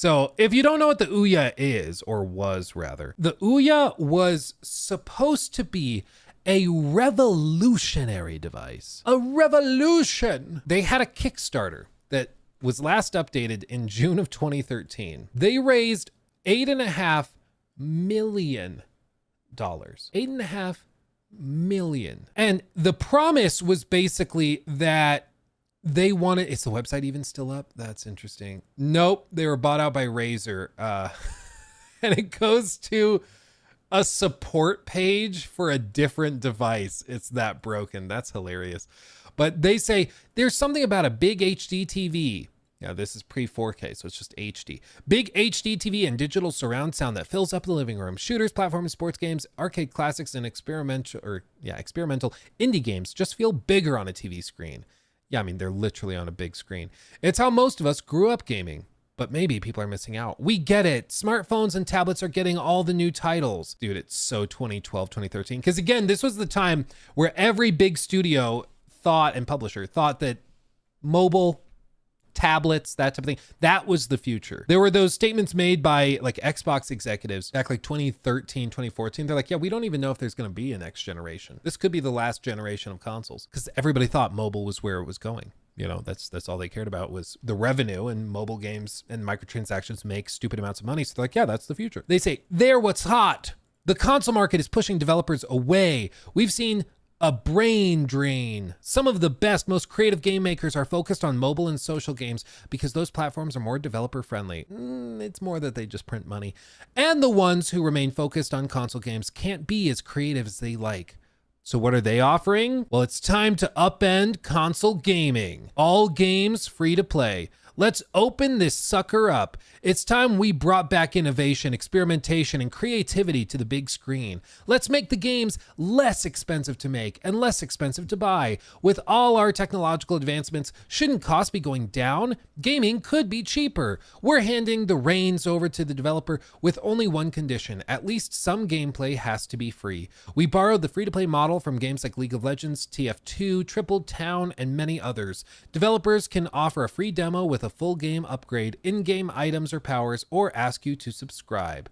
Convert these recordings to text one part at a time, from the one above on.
So if you don't know what the Ouya is, or was rather, the Ouya was supposed to be a revolutionary device. A revolution! They had a Kickstarter that was last updated in June of 2013. They raised $8.5 million. $8.5 million. And the promise was basically that they wanted, is the website even still up? That's interesting. Nope, they were bought out by Razer. And it goes to a support page for a different device. It's that broken. That's hilarious. But they say there's something about a big HD TV. Now this is pre-4K, so it's just HD. Big HD TV and digital surround sound that fills up the living room. Shooters, platform, sports games, arcade classics, and experimental indie games just feel bigger on a TV screen. Yeah, I mean, they're literally on a big screen. It's how most of us grew up gaming, but maybe people are missing out. We get it. Smartphones and tablets are getting all the new titles. Dude, it's so 2012, 2013. Because again, this was the time where every big studio thought and publisher thought that mobile, tablets, that type of thing, that was the future. There were those statements made by like Xbox executives back like 2013, 2014. They're like, yeah, we don't even know if there's going to be a next generation. This could be the last generation of consoles, because everybody thought mobile was where it was going. You know, that's all they cared about was the revenue, and mobile games and microtransactions make stupid amounts of money. So they're like, yeah, that's the future. They say, they're what's hot. The console market is pushing developers away. We've seen a brain drain. Some of the best, most creative game makers are focused on mobile and social games because those platforms are more developer friendly. It's more that they just print money. And the ones who remain focused on console games can't be as creative as they like. So what are they offering? Well, it's time to upend console gaming. All games free to play. Let's open this sucker up. It's time we brought back innovation, experimentation, and creativity to the big screen. Let's make the games less expensive to make and less expensive to buy. With all our technological advancements, shouldn't costs be going down? Gaming could be cheaper. We're handing the reins over to the developer with only one condition. At least some gameplay has to be free. We borrowed the free-to-play model from games like League of Legends, TF2, Triple Town, and many others. Developers can offer a free demo with a full game upgrade, in-game items or powers, or ask you to subscribe.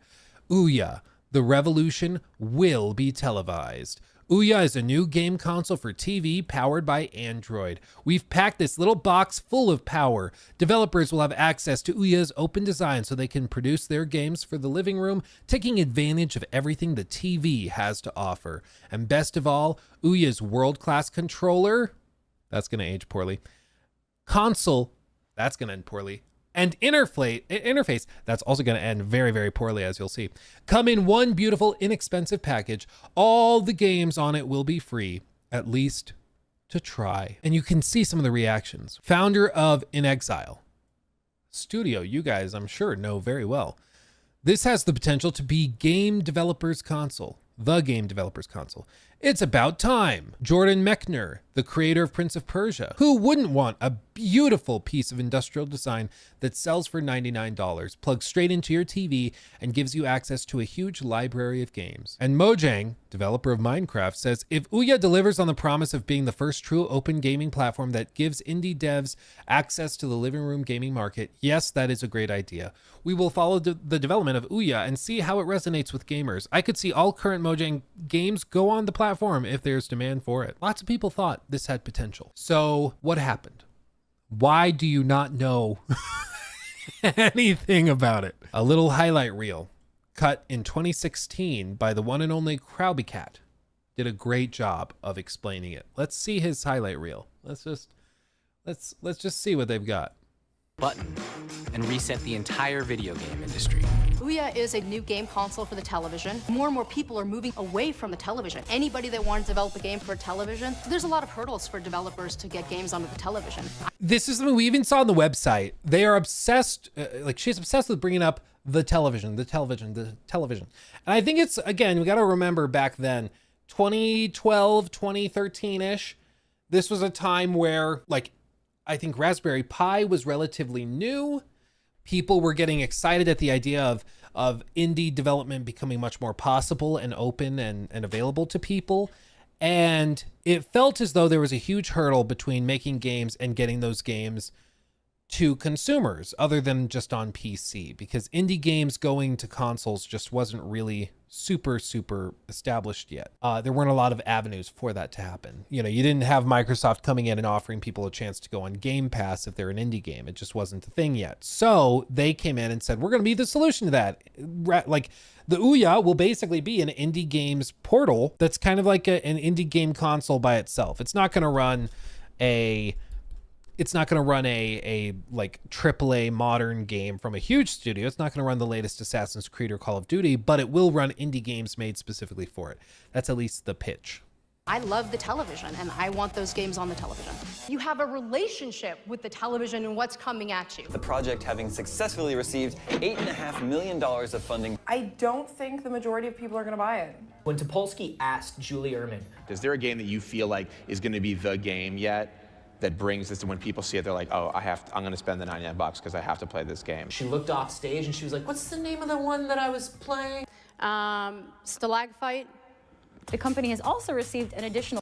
Ouya, the revolution will be televised. Ouya is a new game console for TV powered by Android. We've packed this little box full of power. Developers will have access to Ouya's open design so they can produce their games for the living room, taking advantage of everything the TV has to offer. And best of all, Ouya's world-class controller, that's going to age poorly, console, that's going to end poorly, and interface, that's also going to end very, very poorly, as you'll see, come in one beautiful, inexpensive package. All the games on it will be free, at least to try. And you can see some of the reactions. Founder of In Exile Studio, you guys, I'm sure, know very well. This has the potential to be game developers' console. The game developers' console. It's about time. Jordan Mechner, the creator of Prince of Persia. Who wouldn't want a beautiful piece of industrial design that sells for $99, plugs straight into your TV, and gives you access to a huge library of games? And Mojang, developer of Minecraft, says if Ouya delivers on the promise of being the first true open gaming platform that gives indie devs access to the living room gaming market, yes, that is a great idea. We will follow the development of Ouya and see how it resonates with gamers. I could see all current Mojang games go on the platform if there's demand for it. Lots of people thought this had potential. So what happened? Why do you not know anything about it? A little highlight reel cut in 2016 by the one and only Crowdfunding did a great job of explaining it. Let's see his highlight reel. Let's just see what they've got. Button and reset the entire video game industry. Ouya is a new game console for the television. More and more people are moving away from the television. Anybody that wants to develop a game for television, there's a lot of hurdles for developers to get games onto the television. This is something we even saw on the website. They are obsessed, she's obsessed with bringing up the television. And I think it's, again, we got to remember back then, 2012, 2013-ish, this was a time where, like, I think Raspberry Pi was relatively new. People were getting excited at the idea of indie development becoming much more possible and open and available to people. And it felt as though there was a huge hurdle between making games and getting those games to consumers other than just on PC, because indie games going to consoles just wasn't really super established yet. There weren't a lot of avenues for that to happen. You know, you didn't have Microsoft coming in and offering people a chance to go on Game Pass if they're an indie game. It just wasn't a thing yet. So they came in and said, we're going to be the solution to that. Like the Ouya will basically be an indie games portal that's kind of like an indie game console by itself. It's not going to run a like AAA modern game from a huge studio. It's not going to run the latest Assassin's Creed or Call of Duty, but it will run indie games made specifically for it. That's at least the pitch. I love the television, and I want those games on the television. You have a relationship with the television and what's coming at you. The project having successfully received $8.5 million of funding. I don't think the majority of people are going to buy it. When Topolsky asked Julie Ehrman, is there a game that you feel like is going to be the game yet that brings this to when people see it, they're like, oh, I'm going to spend the $99 because I have to play this game? she looked off stage and she was like, what's the name of the one that I was playing? Stalagfight. The company has also received an additional.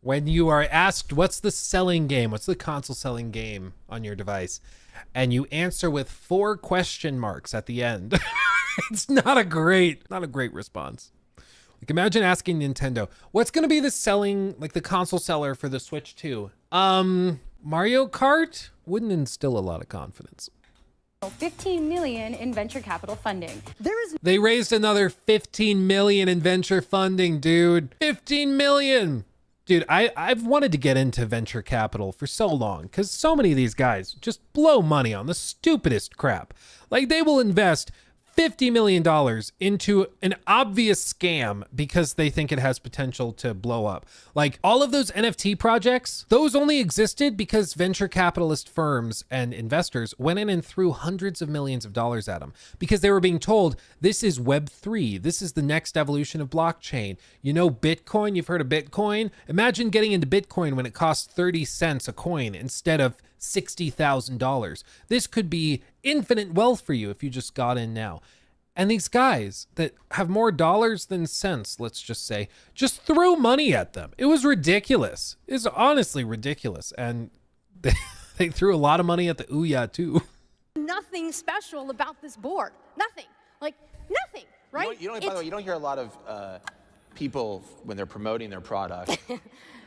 When you are asked, what's the selling game? What's the console selling game on your device? And you answer with 4 question marks at the end. It's not a great response. Like, imagine asking Nintendo, what's going to be the selling, like the console seller for the Switch 2? Mario Kart? Wouldn't instill a lot of confidence. $15 million in venture capital funding. They raised another $15 million in venture funding, dude. $15 million. Dude, I've wanted to get into venture capital for so long because so many of these guys just blow money on the stupidest crap. Like, they will invest $50 million into an obvious scam because they think it has potential to blow up. Like, all of those NFT projects, those only existed because venture capitalist firms and investors went in and threw hundreds of millions of dollars at them because they were being told, this is Web3. This is the next evolution of blockchain. You know, Bitcoin, you've heard of Bitcoin? Imagine getting into Bitcoin when it costs 30 cents a coin instead of $60,000. This could be infinite wealth for you if you just got in now. And these guys that have more dollars than cents, let's just say, just threw money at them. It was ridiculous. It's honestly ridiculous. And they threw a lot of money at the Ouya too. Nothing special about this board. Nothing. Like, nothing, right? By the way, you don't hear a lot of people when they're promoting their product.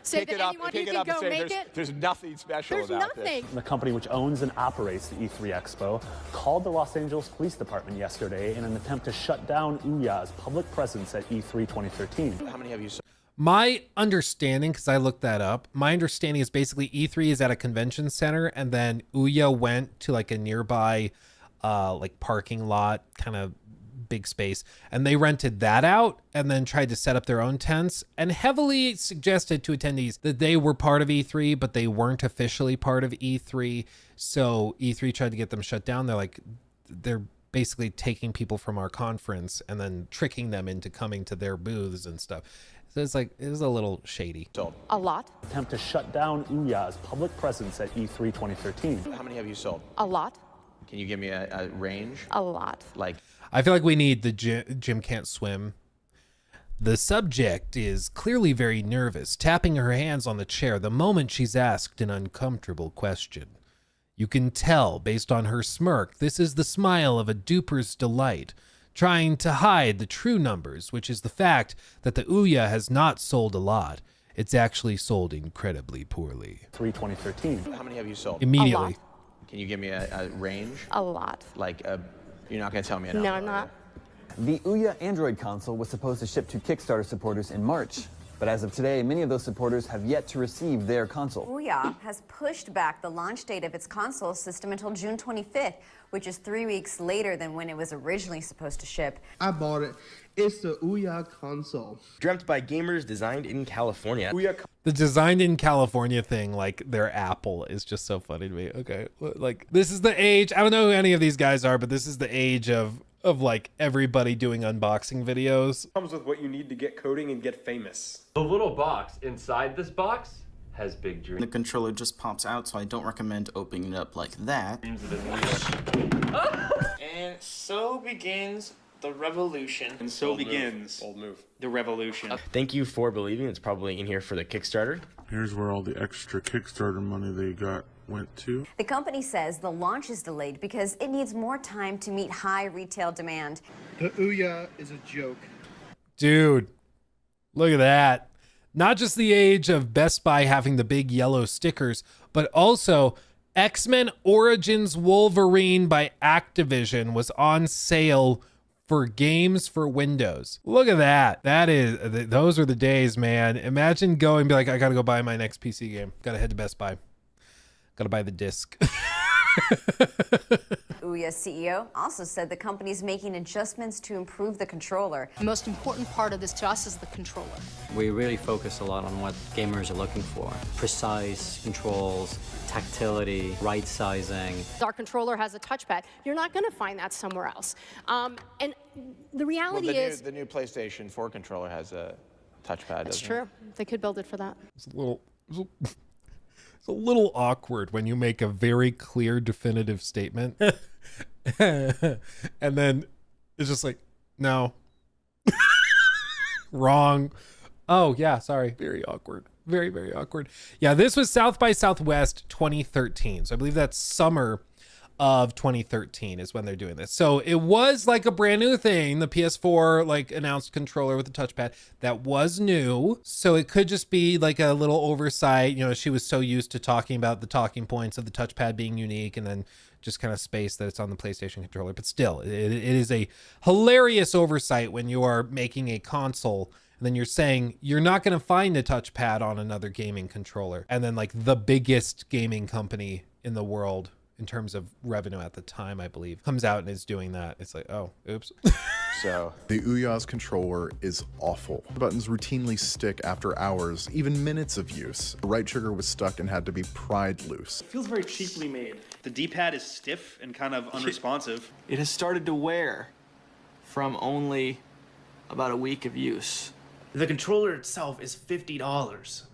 Say that anyone who can go make it. There's nothing special about this. The company which owns and operates the E3 Expo called the Los Angeles Police Department yesterday in an attempt to shut down Ouya's public presence at E3 2013. How many have you sold? My understanding, because I looked that up, my understanding is basically E3 is at a convention center and then Ouya went to like a nearby like parking lot, kind of big space, and they rented that out and then tried to set up their own tents and heavily suggested to attendees that they were part of E3, but they weren't officially part of E3. So E3 tried to get them shut down. They're basically taking people from our conference and then tricking them into coming to their booths and stuff. So it's like, it was a little shady. Sold. A lot. Attempt to shut down Ouya's public presence at E3 2013. How many have you sold? A lot. Can you give me a range? A lot. Like, I feel like we need the Jim Can't Swim. The subject is clearly very nervous, tapping her hands on the chair the moment she's asked an uncomfortable question. You can tell, based on her smirk, this is the smile of a duper's delight, trying to hide the true numbers, which is the fact that the Ouya has not sold a lot. It's actually sold incredibly poorly. 2013. how many have you sold? Immediately. A lot. Can you give me a range? A lot. Like, you're not going to tell me a number. No, I'm not. The Ouya Android console was supposed to ship to Kickstarter supporters in March. But as of today, many of those supporters have yet to receive their console. Ouya has pushed back the launch date of its console system until June 25th, which is 3 weeks later than when it was originally supposed to ship. I bought it. It's the Ouya console. Dreamt by gamers, designed in California. The designed in California thing, like their Apple, is just so funny to me. Okay, like this is the age. I don't know who any of these guys are, but this is the age of like everybody doing unboxing videos. Comes with what you need to get coding and get famous. The little box inside this box has big dreams. The controller just pops out, so I don't recommend opening it up like that. And so begins the revolution. And so begins bold move. The revolution. Thank you for believing. It's probably in here for the Kickstarter. Here's where all the extra Kickstarter money they got went to. The company says the launch is delayed because it needs more time to meet high retail demand. The Ouya is a joke. Dude, look at that. Not just the age of Best Buy having the big yellow stickers, but also X-Men Origins Wolverine by Activision was on sale for games for Windows. Look at that. Those are the days, man. Imagine going and be like, I gotta go buy my next PC game. Gotta head to Best Buy. Gotta buy the disc. Ouya CEO also said the company's making adjustments to improve the controller. The most important part of this to us is the controller. We really focus a lot on what gamers are looking for. Precise controls, tactility, right sizing. Our controller has a touchpad. You're not going to find that somewhere else. And the reality is... The new PlayStation 4 controller has a touchpad, That's doesn't true. it? They could build it for that. It's a little awkward when you make a very clear, definitive statement. And then it's just like, no. Wrong. Oh, yeah, sorry. Very awkward. Very, very awkward. Yeah, this was South by Southwest 2013. So I believe that's summer of 2013 is when they're doing this. So it was like a brand new thing. The PS4 like announced controller with the touchpad that was new. So it could just be like a little oversight. You know, she was so used to talking about the talking points of the touchpad being unique and then just kind of space that it's on the PlayStation controller. But still, it is a hilarious oversight when you are making a console and then you're saying you're not going to find a touchpad on another gaming controller. And then like the biggest gaming company in the world in terms of revenue at the time, I believe, comes out and is doing that. It's like, oh, oops. So the Ouya's controller is awful. The buttons routinely stick after hours, even minutes of use. The right trigger was stuck and had to be pried loose. It feels very cheaply made. The D-pad is stiff and kind of unresponsive. It has started to wear from only about a week of use. The controller itself is $50.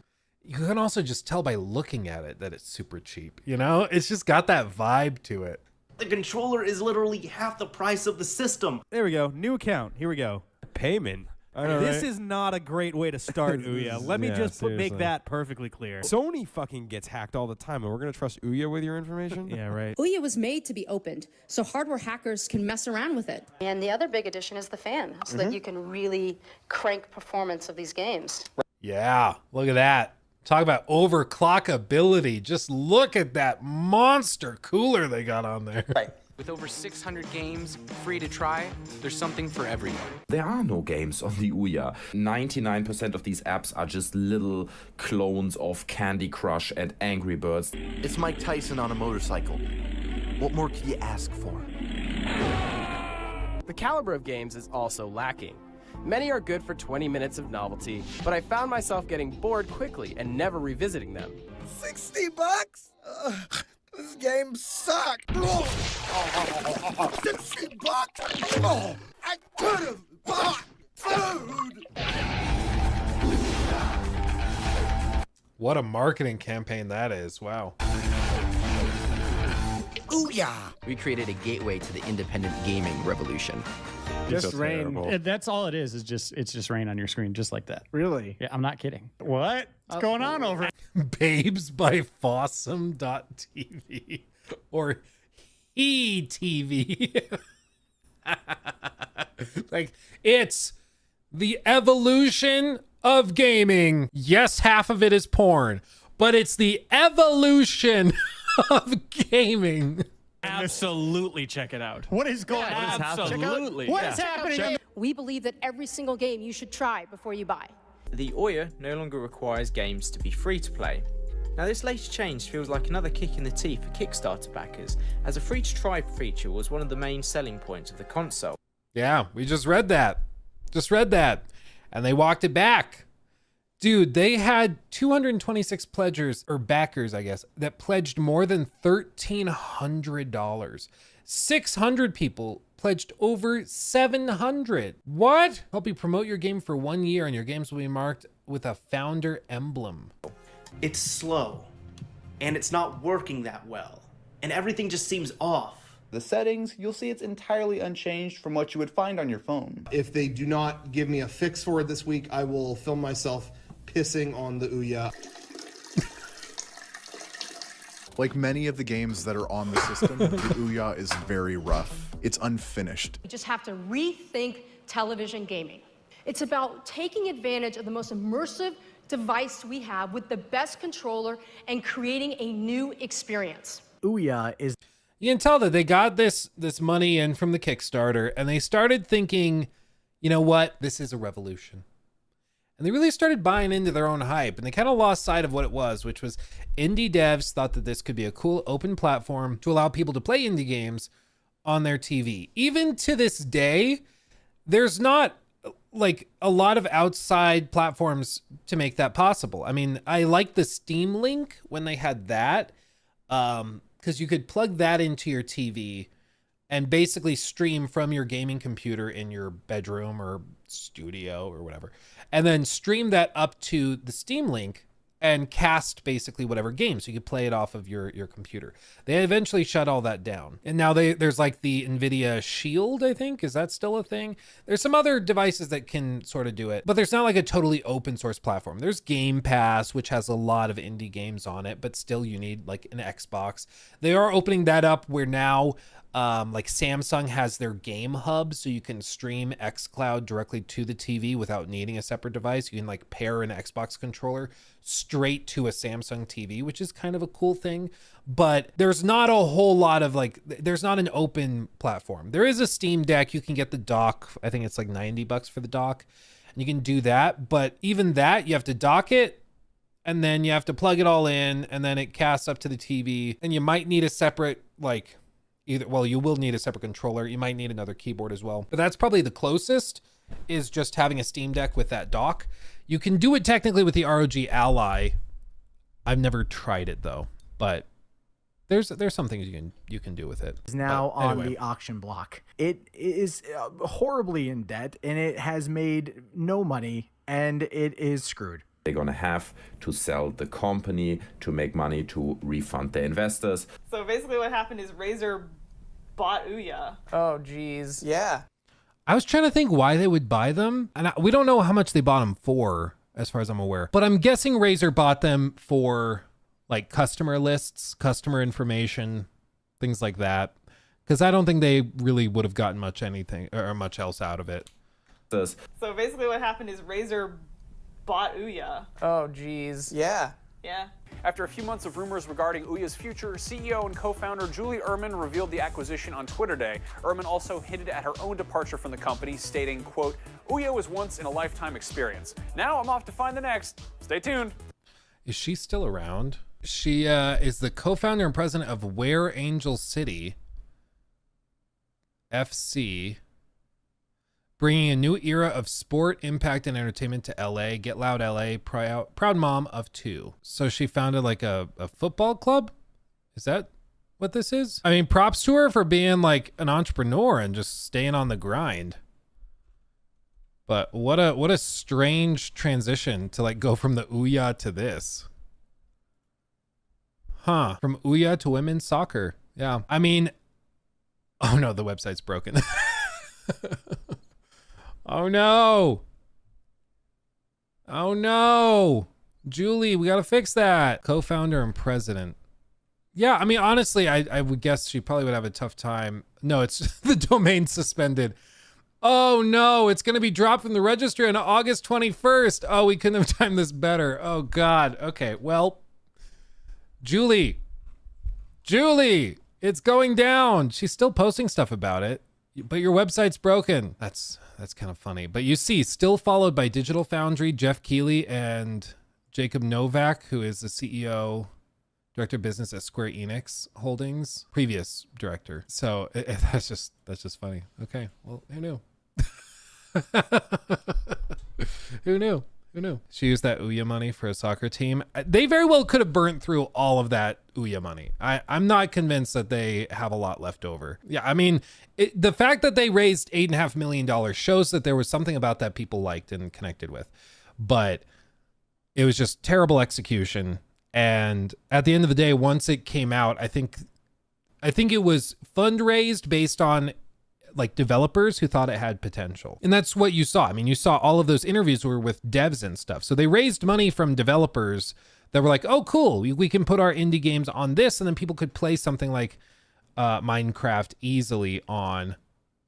You can also just tell by looking at it that it's super cheap. You know, it's just got that vibe to it. The controller is literally half the price of the system. There we go. New account. Here we go. Payment. This is not a great way to start, Ouya. Let me just make that perfectly clear. Sony fucking gets hacked all the time, and we're going to trust Ouya with your information? Yeah, right. Ouya was made to be opened, so hardware hackers can mess around with it. And the other big addition is the fan, so that you can really crank performance of these games. Yeah, look at that. Talk about overclockability. Just look at that monster cooler they got on there. Right. With over 600 games free to try, there's something for everyone. There are no games on the Ouya. 99% of these apps are just little clones of Candy Crush and Angry Birds. It's Mike Tyson on a motorcycle. What more could you ask for? The caliber of games is also lacking. Many are good for 20 minutes of novelty, but I found myself getting bored quickly and never revisiting them. $60? This game sucked. $60? Oh, I could have bought food. What a marketing campaign that is. Wow. Ouya. We created a gateway to the independent gaming revolution. Just rain. That's all it is just rain on your screen, just like that. Really? Yeah, I'm not kidding. What? What's going on over? Babes by Fossum.tv or HeTV. Like, it's the evolution of gaming. Yes, half of it is porn, but it's the evolution of gaming. Absolutely check it out. What is going on? Absolutely. What is happening? We believe that every single game you should try before you buy. The Ouya no longer requires games to be free to play. Now this latest change feels like another kick in the teeth for Kickstarter backers, as a free to try feature was one of the main selling points of the console. Yeah, we just read that. And they walked it back. Dude, they had 226 pledgers, or backers, I guess, that pledged more than $1,300. 600 people pledged over 700. What? Help you promote your game for 1 year and your games will be marked with a founder emblem. It's slow, and it's not working that well, and everything just seems off. The settings, you'll see it's entirely unchanged from what you would find on your phone. If they do not give me a fix for it this week, I will film myself pissing on the Ouya. Like many of the games that are on the system, the Ouya is very rough. It's unfinished. We just have to rethink television gaming. It's about taking advantage of the most immersive device we have with the best controller and creating a new experience. Ouya is... You can tell that they got this money in from the Kickstarter and they started thinking, you know what, this is a revolution. And they really started buying into their own hype, and they kind of lost sight of what it was, which was indie devs thought that this could be a cool open platform to allow people to play indie games on their TV. Even to this day, there's not like a lot of outside platforms to make that possible. I mean, I like the Steam Link when they had that, because you could plug that into your TV and basically stream from your gaming computer in your bedroom or studio or whatever, and then stream that up to the Steam Link and cast basically whatever game, so you could play it off of your computer. They eventually shut all that down, and now there's like the NVIDIA Shield, I think. Is that still a thing? There's some other devices that can sort of do it, but there's not like a totally open source platform. There's Game Pass, which has a lot of indie games on it, but still you need like an Xbox. They are opening that up where now like Samsung has their game hub, so you can stream xCloud directly to the TV without needing a separate device. You can like pair an Xbox controller straight to a Samsung TV, which is kind of a cool thing. But there's not a whole lot of like, there's not an open platform. There is a Steam Deck. You can get the dock. I think it's like $90 for the dock, and you can do that. But even that, you have to dock it, and then you have to plug it all in, and then it casts up to the TV, and you might need a separate like, you will need a separate controller. You might need another keyboard as well. But that's probably the closest, is just having a Steam Deck with that dock. You can do it technically with the ROG Ally. I've never tried it though, but there's some things you can do with it. Is now on the auction block. It is horribly in debt, and it has made no money, and it is screwed. They're gonna have to sell the company to make money to refund their investors. So basically what happened is Razer bought Ouya. Oh, geez. Yeah. I was trying to think why they would buy them, and we don't know how much they bought them for, as far as I'm aware. But I'm guessing Razer bought them for like customer lists, customer information, things like that, because I don't think they really would have gotten much else out of it. So basically what happened is Razer bought Ouya. Oh, geez. Yeah. Yeah. After a few months of rumors regarding Ouya's future, CEO and co-founder Julie Ehrman revealed the acquisition on Twitter Day. Ehrman also hinted at her own departure from the company, stating, quote, "Ouya was once in a lifetime experience. Now I'm off to find the next. Stay tuned." Is she still around? She is the co-founder and president of Where Angel City FC, bringing a new era of sport, impact, and entertainment to LA. Get Loud LA, proud mom of 2. So she founded like a football club? Is that what this is? I mean, props to her for being like an entrepreneur and just staying on the grind. But what a strange transition to like go from the Ouya to this. Huh. From Ouya to women's soccer. Yeah. I mean, oh no, the website's broken. Oh no. Oh no. Julie, we got to fix that. Co-founder and president. Yeah, I mean, honestly, I would guess she probably would have a tough time. No, it's the domain suspended. Oh no, it's going to be dropped from the registry on August 21st. Oh, we couldn't have timed this better. Oh God. Okay, well, Julie, it's going down. She's still posting stuff about it, but your website's broken. That's kind of funny. But you see, still followed by Digital Foundry, Jeff Keighley, and Jacob Novak, who is the CEO, director of business at Square Enix Holdings, previous director. So that's just funny. Okay, well, who knew? Who knew? She used that Ouya money for a soccer team. They very well could have burnt through all of that Ouya money. I'm not convinced that they have a lot left over. Yeah, I mean, the fact that they raised $8.5 million shows that there was something about that people liked and connected with. But it was just terrible execution. And at the end of the day, once it came out, I think it was fundraised based on like developers who thought it had potential. And that's what you saw. I mean, you saw all of those interviews were with devs and stuff. So they raised money from developers that were like, oh, cool, we can put our indie games on this, and then people could play something like Minecraft easily on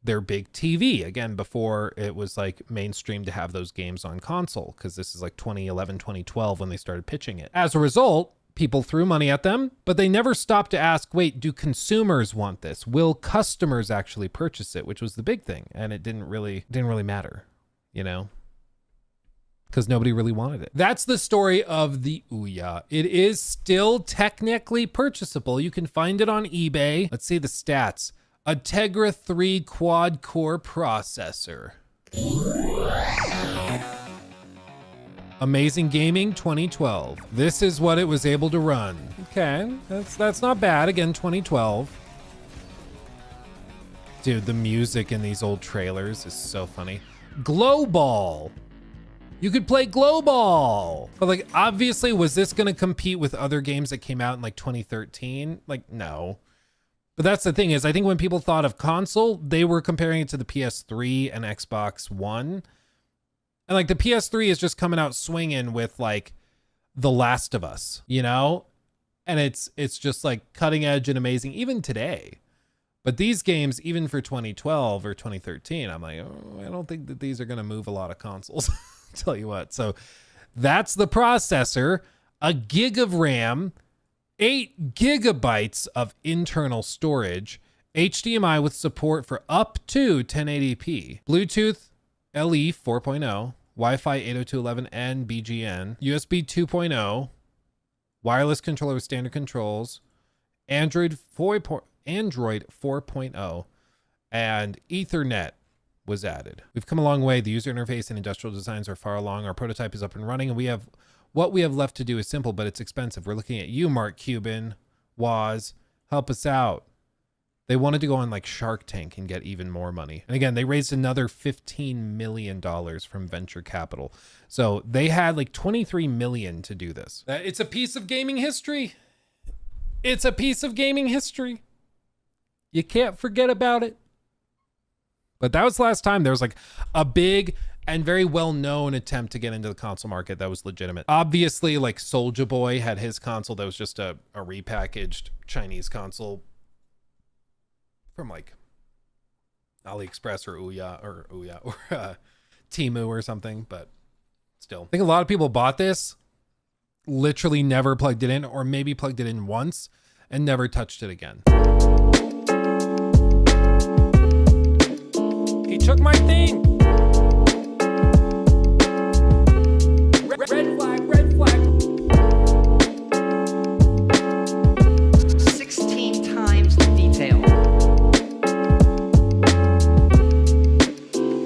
their big TV, again, before it was like mainstream to have those games on console, because this is like 2011, 2012 when they started pitching it. As a result, people threw money at them, but they never stopped to ask, wait, do consumers want this? Will customers actually purchase it? Which was the big thing. And it didn't really matter, you know, because nobody really wanted it. That's the story of the Ouya. It is still technically purchasable. You can find it on eBay. Let's see the stats. A Tegra 3 quad-core processor. Amazing Gaming 2012. This is what it was able to run. Okay, that's not bad. Again, 2012. Dude, the music in these old trailers is so funny. Glow Ball. You could play Glow Ball. But like, obviously, was this gonna compete with other games that came out in like 2013? Like, no. But that's the thing is, I think when people thought of console, they were comparing it to the PS3 and Xbox One. And like the PS3 is just coming out swinging with like The Last of Us, you know? And it's just like cutting edge and amazing even today. But these games, even for 2012 or 2013, I'm like, oh, I don't think that these are going to move a lot of consoles. Tell you what. So that's the processor, a gig of RAM, 8 gigabytes of internal storage, HDMI with support for up to 1080p, Bluetooth LE 4.0, Wi-Fi 802.11 and BGN, USB 2.0, wireless controller with standard controls, Android 4.0, and Ethernet was added. We've come a long way. The user interface and industrial designs are far along. Our prototype is up and running, and what we have left to do is simple, but it's expensive. We're looking at you, Mark Cuban, Woz, help us out. They wanted to go on like Shark Tank and get even more money. And again, they raised another $15 million from venture capital. So they had like 23 million to do this. It's a piece of gaming history. It's a piece of gaming history. You can't forget about it. But that was the last time there was like a big and very well-known attempt to get into the console market that was legitimate. Obviously, like Soulja Boy had his console that was just a repackaged Chinese console from like AliExpress or Ouya or Temu or something, but still. I think a lot of people bought this, literally never plugged it in, or maybe plugged it in once and never touched it again.